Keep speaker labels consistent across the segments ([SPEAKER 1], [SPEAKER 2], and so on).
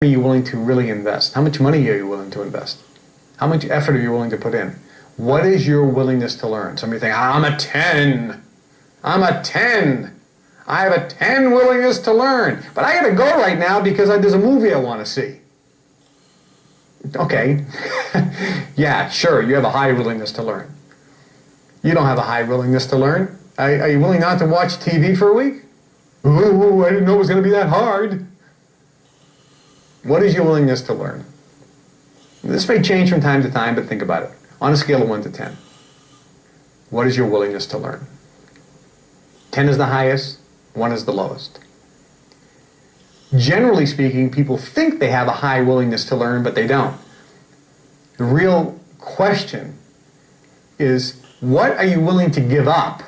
[SPEAKER 1] are you willing to really invest? How much money are you willing to invest? How much effort are you willing to put in? What is your willingness to learn? Somebody think, I'm a 10. I'm a 10. I have a 10 willingness to learn. But I got to go right now because there's a movie I want to see. Okay. Yeah, sure, you have a high willingness to learn. You don't have a high willingness to learn. Are you willing not to watch TV for a week? Ooh, I didn't know it was going to be that hard. What is your willingness to learn? This may change from time to time, but think about it. On a scale of 1 to 10, what is your willingness to learn? 10 is the highest, 1 is the lowest. Generally speaking, people think they have a high willingness to learn, but they don't. The real question is, what are you willing to give up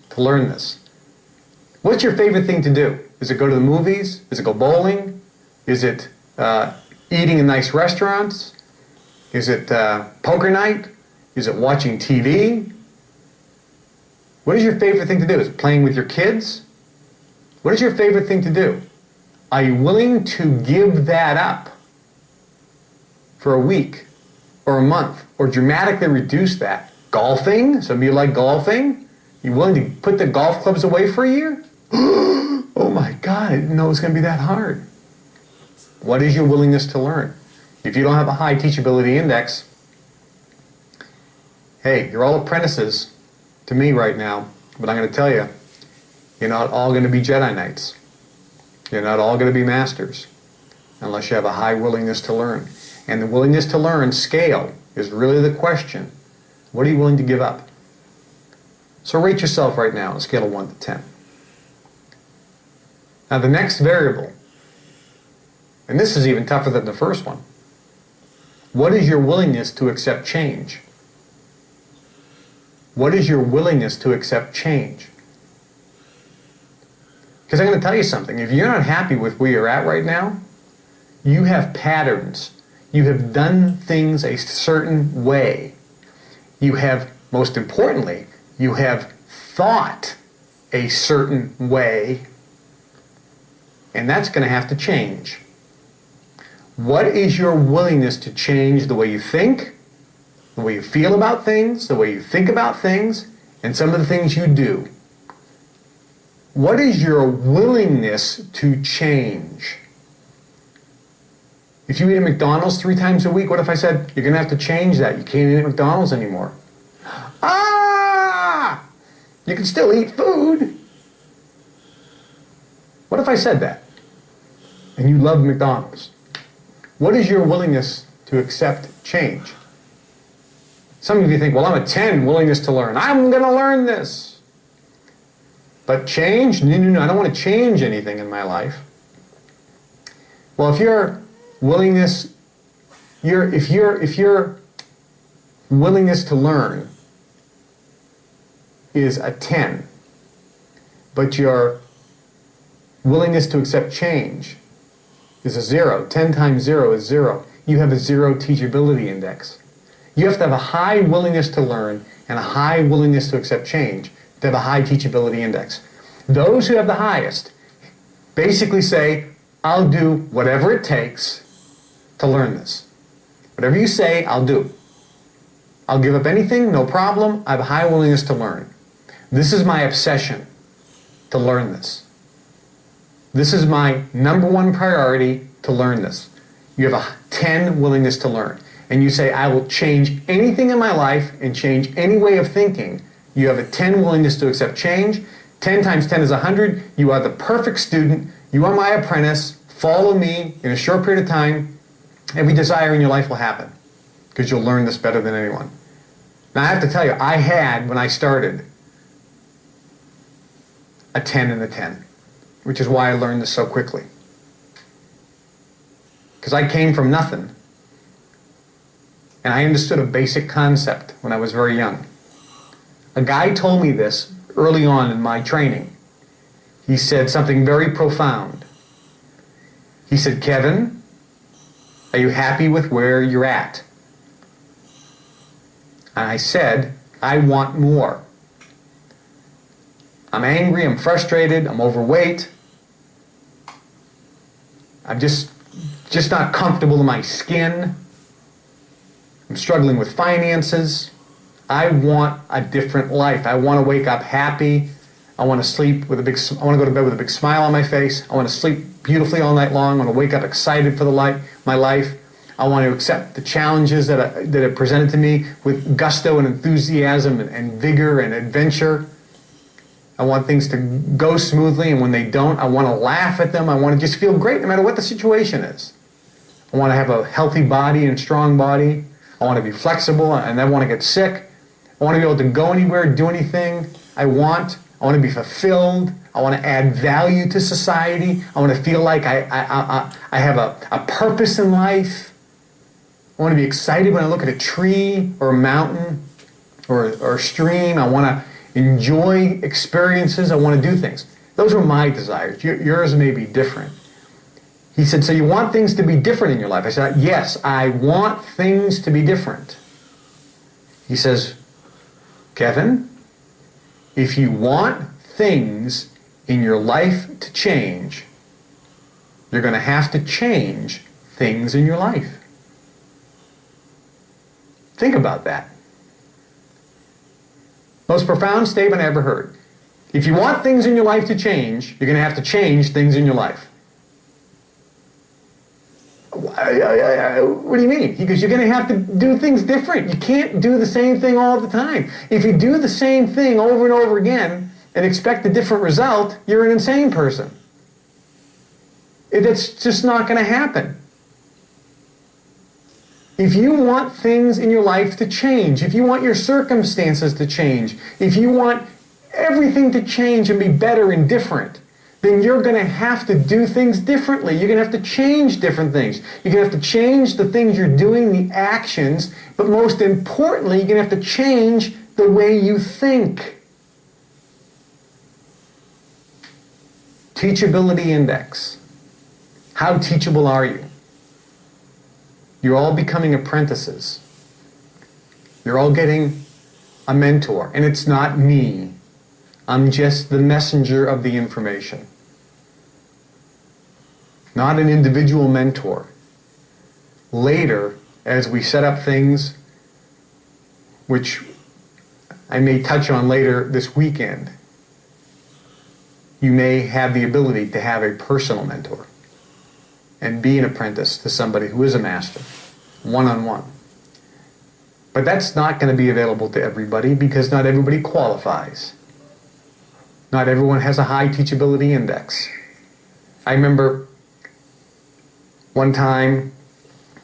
[SPEAKER 1] to learn this? What's your favorite thing to do? Is it go to the movies? Is it go bowling? Is it eating in nice restaurants? Is it poker night? Is it watching TV? What is your favorite thing to do? Is it playing with your kids? What is your favorite thing to do? Are you willing to give that up for a week or a month or dramatically reduce that? Golfing? Some of you like golfing? You willing to put the golf clubs away for a year? Oh my God, I didn't know it was going to be that hard. What is your willingness to learn? If you don't have a high teachability index, hey, you're all apprentices to me right now, but I'm going to tell you, you're not all going to be Jedi Knights. You're not all going to be masters unless you have a high willingness to learn. And the willingness to learn scale is really the question. What are you willing to give up? So rate yourself right now on a scale of 1 to 10. Now the next variable, and this is even tougher than the first one, what is your willingness to accept change? What is your willingness to accept change? Because I'm going to tell you something. If you're not happy with where you're at right now, you have patterns. You have done things a certain way. You have, most importantly, you have thought a certain way, and that's going to have to change. What is your willingness to change the way you think, the way you feel about things, the way you think about things, and some of the things you do? What is your willingness to change? If you eat at McDonald's 3 times a week, what if I said, you're going to have to change that. You can't eat at McDonald's anymore. Ah! You can still eat food. What if I said that? And you love McDonald's. What is your willingness to accept change? Some of you think, well, I'm a 10, willingness to learn. I'm going to learn this. But change? No, I don't want to change anything in my life. Well, if your willingness, if your willingness to learn is a 10, but your willingness to accept change is a 0, 10 times 0 is 0, you have a 0 teachability index. You have to have a high willingness to learn and a high willingness to accept change to have a high teachability index. Those who have the highest basically say, I'll do whatever it takes to learn this. Whatever you say, I'll do. I'll give up anything, no problem. I have a high willingness to learn. This is my obsession, to learn this. This is my #1 priority, to learn this. You have a 10 willingness to learn. And you say, I will change anything in my life and change any way of thinking. You have a 10 willingness to accept change. 10 times 10 is 100. You are the perfect student. You are my apprentice. Follow me in a short period of time. Every desire in your life will happen because you'll learn this better than anyone. Now I have to tell you, I had, when I started, a 10 and a 10, which is why I learned this so quickly. Because I came from nothing. And I understood a basic concept when I was very young. A guy told me this early on in my training. He said something very profound. He said, Kevin, are you happy with where you're at? And I said, I want more. I'm angry, I'm frustrated, I'm overweight. I'm just just not comfortable in my skin. I'm struggling with finances. I want a different life. I want to wake up happy. I want to sleep with I want to go to bed with a big smile on my face. I want to sleep beautifully all night long. I want to wake up excited for my life. I want to accept the challenges that are presented to me with gusto and enthusiasm and vigor and adventure. I want things to go smoothly, and when they don't, I want to laugh at them. I want to just feel great no matter what the situation is. I want to have a healthy body and strong body. I want to be flexible, and I want to get sick. I want to be able to go anywhere, do anything I want. I want to be fulfilled. I want to add value to society. I want to feel like I have a purpose in life. I want to be excited when I look at a tree or a mountain or a stream. I want to enjoy experiences. I want to do things. Those are my desires. Yours may be different. He said, so you want things to be different in your life? I said, yes, I want things to be different. He says, Kevin, if you want things in your life to change, you're going to have to change things in your life. Think about that. Most profound statement I ever heard. If you want things in your life to change, you're going to have to change things in your life. What do you mean? He goes, you're going to have to do things different. You can't do the same thing all the time. If you do the same thing over and over again and expect a different result, you're an insane person. That's just not going to happen. If you want things in your life to change, if you want your circumstances to change, if you want everything to change and be better and different, then you're going to have to do things differently. You're going to have to change different things. You're going to have to change the things you're doing, the actions, but most importantly, you're going to have to change the way you think. Teachability index. How teachable are you? You're all becoming apprentices. You're all getting a mentor, and it's not me. I'm just the messenger of the information. Not an individual mentor. Later, as we set up things, which I may touch on later this weekend, you may have the ability to have a personal mentor and be an apprentice to somebody who is a master, one-on-one. But that's not going to be available to everybody because not everybody qualifies. Not everyone has a high teachability index. I remember one time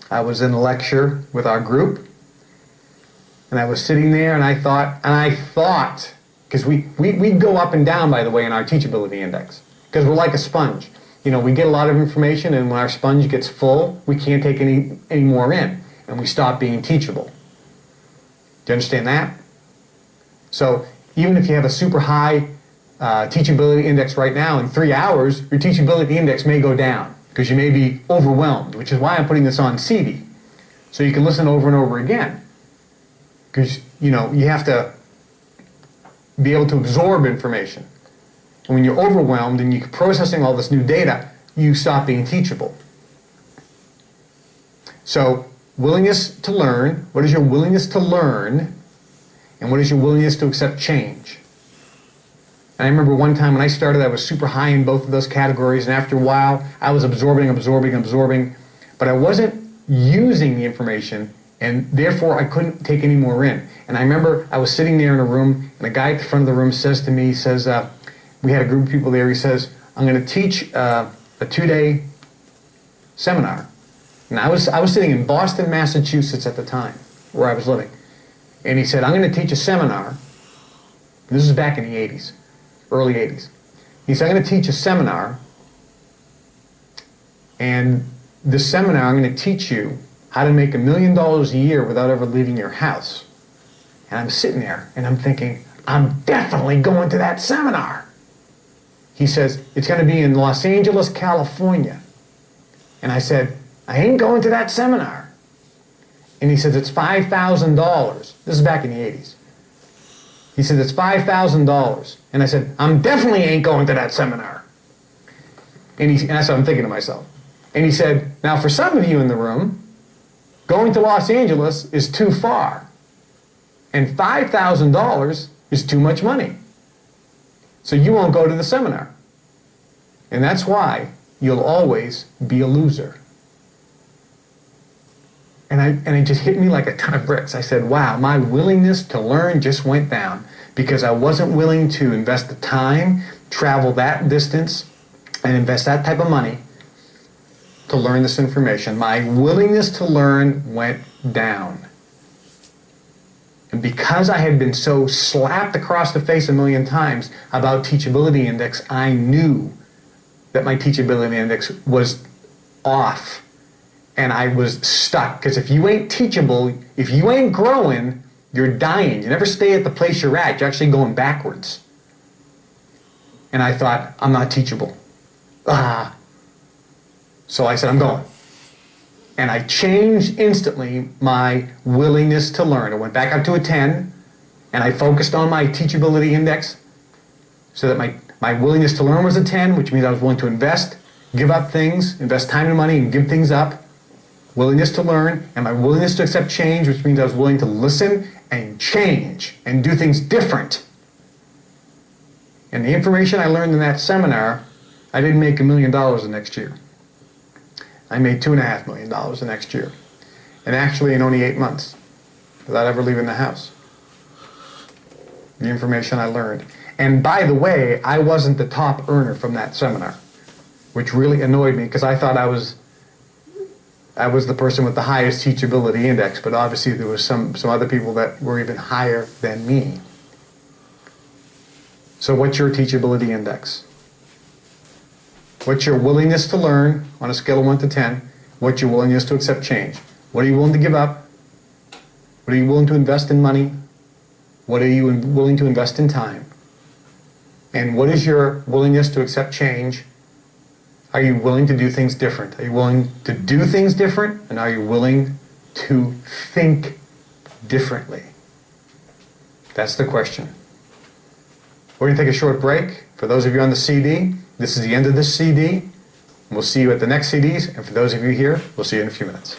[SPEAKER 1] I was in a lecture with our group, and I was sitting there and I thought, because we go up and down, by the way, in our teachability index, because we're like a sponge. You know, we get a lot of information, and when our sponge gets full, we can't take any more in, and we stop being teachable. Do you understand that? So even if you have a super high teachability index right now, in 3 hours, your teachability index may go down because you may be overwhelmed, which is why I'm putting this on CD, so you can listen over and over again. Because, you know, you have to be able to absorb information. And when you're overwhelmed and you're processing all this new data, you stop being teachable. So, willingness to learn. What is your willingness to learn? And what is your willingness to accept change? And I remember one time when I started, I was super high in both of those categories, and after a while, I was absorbing, but I wasn't using the information, and therefore I couldn't take any more in. And I remember I was sitting there in a room, and a guy at the front of the room says to me, he says, we had a group of people there, he says, I'm going to teach a 2-day seminar. And I was sitting in Boston, Massachusetts at the time, where I was living. And he said, I'm going to teach a seminar. This is back in the 80s, early 80s. He said, I'm going to teach a seminar, and this seminar, I'm going to teach you how to make $1 million a year without ever leaving your house. And I'm sitting there, and I'm thinking, I'm definitely going to that seminar. He says, it's going to be in Los Angeles, California. And I said, I ain't going to that seminar. And he says, it's $5,000. This is back in the 80s. He said, it's $5,000. And I said, I'm definitely ain't going to that seminar. And that's what I'm thinking to myself. And he said, now for some of you in the room, going to Los Angeles is too far. And $5,000 is too much money. So you won't go to the seminar. And that's why you'll always be a loser. And it just hit me like a ton of bricks. I said, wow, my willingness to learn just went down because I wasn't willing to invest the time, travel that distance, and invest that type of money to learn this information. My willingness to learn went down. And because I had been so slapped across the face a million times about teachability index, I knew that my teachability index was off. And I was stuck. Because if you ain't teachable, if you ain't growing, you're dying. You never stay at the place you're at. You're actually going backwards. And I thought, I'm not teachable. So I said, I'm going. And I changed instantly my willingness to learn. I went back up to a 10, and I focused on my teachability index so that my willingness to learn was a 10, which means I was willing to invest, give up things, invest time and money and give things up. Willingness to learn, and my willingness to accept change, which means I was willing to listen and change and do things different. And the information I learned in that seminar, I didn't make $1 million the next year. I made $2.5 million the next year. And actually in only 8 months, without ever leaving the house. The information I learned. And by the way, I wasn't the top earner from that seminar, which really annoyed me because I thought I was the person with the highest teachability index, but obviously there was some other people that were even higher than me. So what's your teachability index? What's your willingness to learn on a scale of 1 to 10? What's your willingness to accept change? What are you willing to give up? What are you willing to invest in money? What are you willing to invest in time? And what is your willingness to accept change? Are you willing to do things different? Are you willing to do things different? And are you willing to think differently? That's the question. We're going to take a short break. For those of you on the CD, this is the end of this CD. We'll see you at the next CDs. And for those of you here, we'll see you in a few minutes.